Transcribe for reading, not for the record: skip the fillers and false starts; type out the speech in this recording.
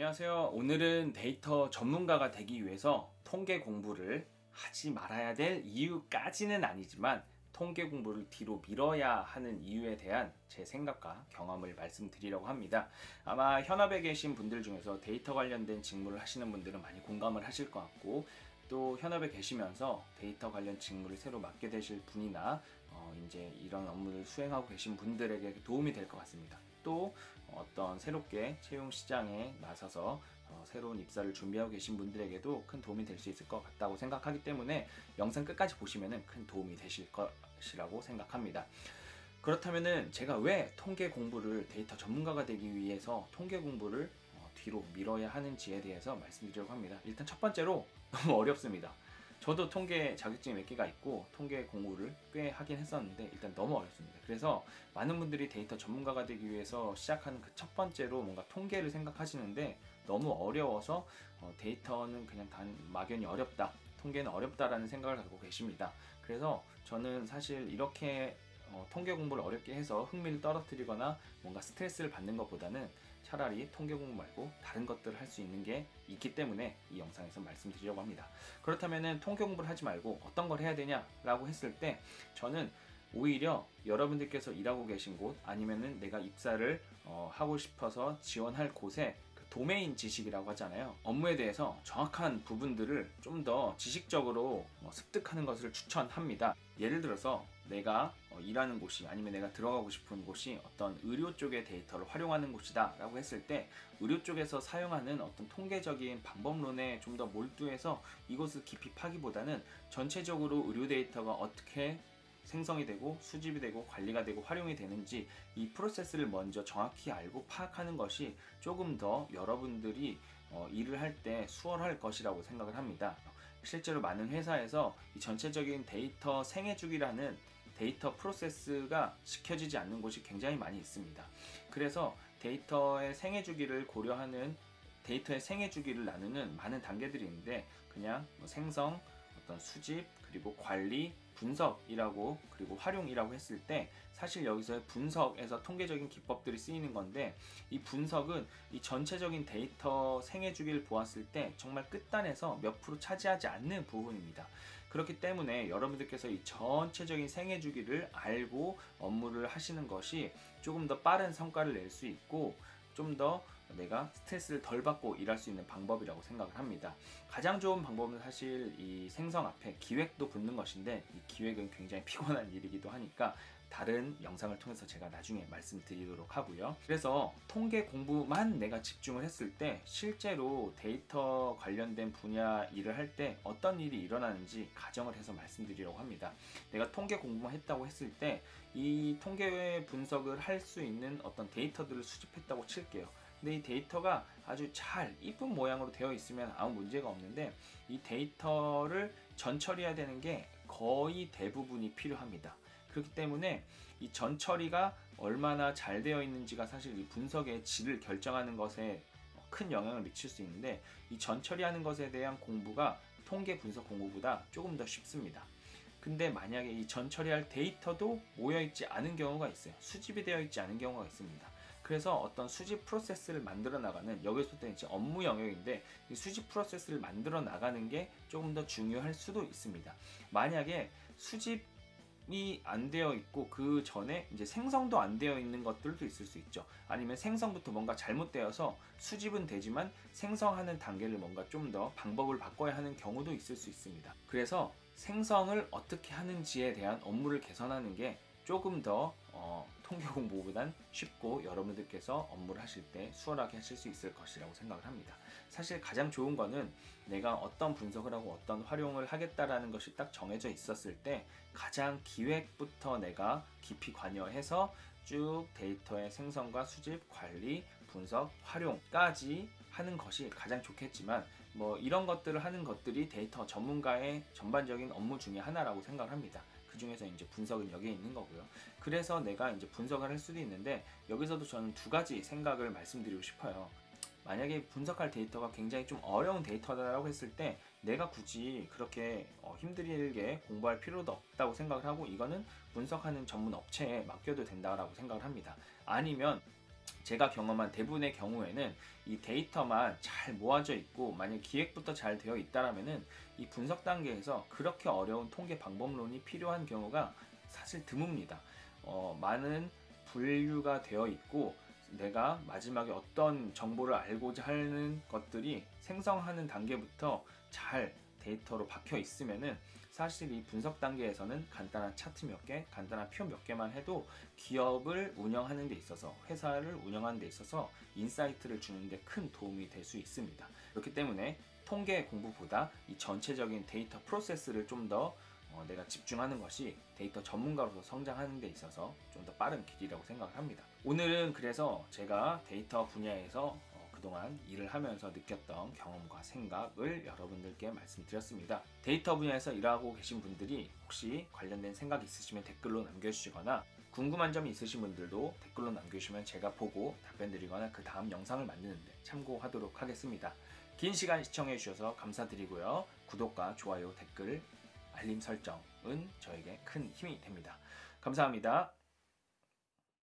안녕하세요. 오늘은 데이터 전문가가 되기 위해서 통계 공부를 하지 말아야 될 이유까지는 아니지만 통계 공부를 뒤로 미뤄야 하는 이유에 대한 제 생각과 경험을 말씀드리려고 합니다. 아마 현업에 계신 분들 중에서 데이터 관련된 직무를 하시는 분들은 많이 공감을 하실 것 같고, 또 현업에 계시면서 데이터 관련 직무를 새로 맡게 되실 분이나 이제 이런 업무를 수행하고 계신 분들에게 도움이 될 것 같습니다. 또 어떤 새롭게 채용 시장에 나서서 새로운 입사를 준비하고 계신 분들에게도 큰 도움이 될 수 있을 것 같다고 생각하기 때문에 영상 끝까지 보시면 큰 도움이 되실 것이라고 생각합니다. 그렇다면 제가 왜 통계 공부를 데이터 전문가가 되기 위해서 통계 공부를 뒤로 미뤄야 하는지에 대해서 말씀드리려고 합니다. 일단 첫 번째로 너무 어렵습니다. 저도 통계 자격증이 몇 개가 있고 통계 공부를 꽤 하긴 했었는데 일단 너무 어렵습니다. 그래서 많은 분들이 데이터 전문가가 되기 위해서 시작하는 그 첫 번째로 뭔가 통계를 생각하시는데 너무 어려워서 데이터는 그냥 막연히 어렵다, 통계는 어렵다라는 생각을 갖고 계십니다. 그래서 저는 사실 이렇게 통계 공부를 어렵게 해서 흥미를 떨어뜨리거나 뭔가 스트레스를 받는 것보다는 차라리 통계 공부 말고 다른 것들을 할 수 있는 게 있기 때문에 이 영상에서 말씀드리려고 합니다. 그렇다면 통계 공부를 하지 말고 어떤 걸 해야 되냐라고 했을 때 저는 오히려 여러분들께서 일하고 계신 곳 아니면은 내가 입사를 하고 싶어서 지원할 곳에 도메인 지식이라고 하잖아요. 업무에 대해서 정확한 부분들을 좀 더 지식적으로 습득하는 것을 추천합니다. 예를 들어서 내가 일하는 곳이 아니면 내가 들어가고 싶은 곳이 어떤 의료 쪽의 데이터를 활용하는 곳이다 라고 했을 때 의료 쪽에서 사용하는 어떤 통계적인 방법론에 좀 더 몰두해서 이것을 깊이 파기보다는 전체적으로 의료 데이터가 어떻게 생성이 되고 수집이 되고 관리가 되고 활용이 되는지 이 프로세스를 먼저 정확히 알고 파악하는 것이 조금 더 여러분들이 일을 할 때 수월할 것이라고 생각을 합니다. 실제로 많은 회사에서 이 전체적인 데이터 생애주기라는 데이터 프로세스가 지켜지지 않는 곳이 굉장히 많이 있습니다. 그래서 데이터의 생애주기를 고려하는 데이터의 생애주기를 나누는 많은 단계들이 있는데 그냥 생성, 어떤 수집, 그리고 관리, 분석이라고 그리고 활용이라고 했을 때 사실 여기서 분석에서 통계적인 기법들이 쓰이는 건데 이 분석은 이 전체적인 데이터 생애주기를 보았을 때 정말 끝단에서 몇 프로 차지하지 않는 부분입니다. 그렇기 때문에 여러분들께서 이 전체적인 생애주기를 알고 업무를 하시는 것이 조금 더 빠른 성과를 낼 수 있고 좀 더 내가 스트레스를 덜 받고 일할 수 있는 방법이라고 생각을 합니다. 가장 좋은 방법은 사실 이 생성 앞에 기획도 붙는 것인데 이 기획은 굉장히 피곤한 일이기도 하니까 다른 영상을 통해서 제가 나중에 말씀드리도록 하고요. 그래서 통계 공부만 내가 집중을 했을 때 실제로 데이터 관련된 분야 일을 할 때 어떤 일이 일어나는지 가정을 해서 말씀드리려고 합니다. 내가 통계 공부만 했다고 했을 때 이 통계 분석을 할 수 있는 어떤 데이터들을 수집했다고 칠게요. 근데 이 데이터가 아주 잘 이쁜 모양으로 되어 있으면 아무 문제가 없는데 이 데이터를 전처리해야 되는 게 거의 대부분이 필요합니다. 그렇기 때문에 이 전처리가 얼마나 잘 되어 있는지가 사실 이 분석의 질을 결정하는 것에 큰 영향을 미칠 수 있는데 이 전처리하는 것에 대한 공부가 통계 분석 공부보다 조금 더 쉽습니다. 근데 만약에 이 전처리할 데이터도 모여있지 않은 경우가 있어요. 수집이 되어 있지 않은 경우가 있습니다. 그래서 어떤 수집 프로세스를 만들어 나가는, 여기서부터 이제 업무 영역인데 이 수집 프로세스를 만들어 나가는 게 조금 더 중요할 수도 있습니다. 만약에 수집이 안 되어 있고 그 전에 이제 생성도 안 되어 있는 것들도 있을 수 있죠. 아니면 생성부터 뭔가 잘못되어서 수집은 되지만 생성하는 단계를 뭔가 좀 더 방법을 바꿔야 하는 경우도 있을 수 있습니다. 그래서 생성을 어떻게 하는지에 대한 업무를 개선하는 게 조금 더 통계 공부보단 쉽고 여러분들께서 업무를 하실 때 수월하게 하실 수 있을 것이라고 생각을 합니다. 사실 가장 좋은 거는 내가 어떤 분석을 하고 어떤 활용을 하겠다라는 것이 딱 정해져 있었을 때 가장 기획부터 내가 깊이 관여해서 쭉 데이터의 생성과 수집, 관리, 분석, 활용까지 하는 것이 가장 좋겠지만 뭐 이런 것들을 하는 것들이 데이터 전문가의 전반적인 업무 중에 하나라고 생각을 합니다. 그 중에서 이제 분석은 여기에 있는 거고요. 그래서 내가 이제 분석을 할 수도 있는데 여기서도 저는 두 가지 생각을 말씀드리고 싶어요. 만약에 분석할 데이터가 굉장히 좀 어려운 데이터다라고 했을 때 내가 굳이 그렇게 힘들게 공부할 필요도 없다고 생각을 하고 이거는 분석하는 전문 업체에 맡겨도 된다라고 생각을 합니다. 아니면 제가 경험한 대부분의 경우에는 이 데이터만 잘 모아져 있고 만약 기획부터 잘 되어 있다라면은 이 분석 단계에서 그렇게 어려운 통계 방법론이 필요한 경우가 사실 드뭅니다. 많은 분류가 되어 있고 내가 마지막에 어떤 정보를 알고자 하는 것들이 생성하는 단계부터 잘 데이터로 박혀 있으면은 사실 이 분석 단계에서는 간단한 차트 몇 개, 간단한 표 몇 개만 해도 기업을 운영하는 데 있어서, 회사를 운영하는 데 있어서 인사이트를 주는 데 큰 도움이 될 수 있습니다. 그렇기 때문에 통계 공부보다 이 전체적인 데이터 프로세스를 좀 더 내가 집중하는 것이 데이터 전문가로서 성장하는 데 있어서 좀 더 빠른 길이라고 생각을 합니다. 오늘은 그래서 제가 데이터 분야에서 그동안 일을 하면서 느꼈던 경험과 생각을 여러분들께 말씀드렸습니다. 데이터 분야에서 일하고 계신 분들이 혹시 관련된 생각 있으시면 댓글로 남겨주시거나 궁금한 점이 있으신 분들도 댓글로 남겨주시면 제가 보고 답변 드리거나 그 다음 영상을 만드는데 참고하도록 하겠습니다. 긴 시간 시청해 주셔서 감사드리고요. 구독과 좋아요, 댓글, 알림 설정은 저에게 큰 힘이 됩니다. 감사합니다.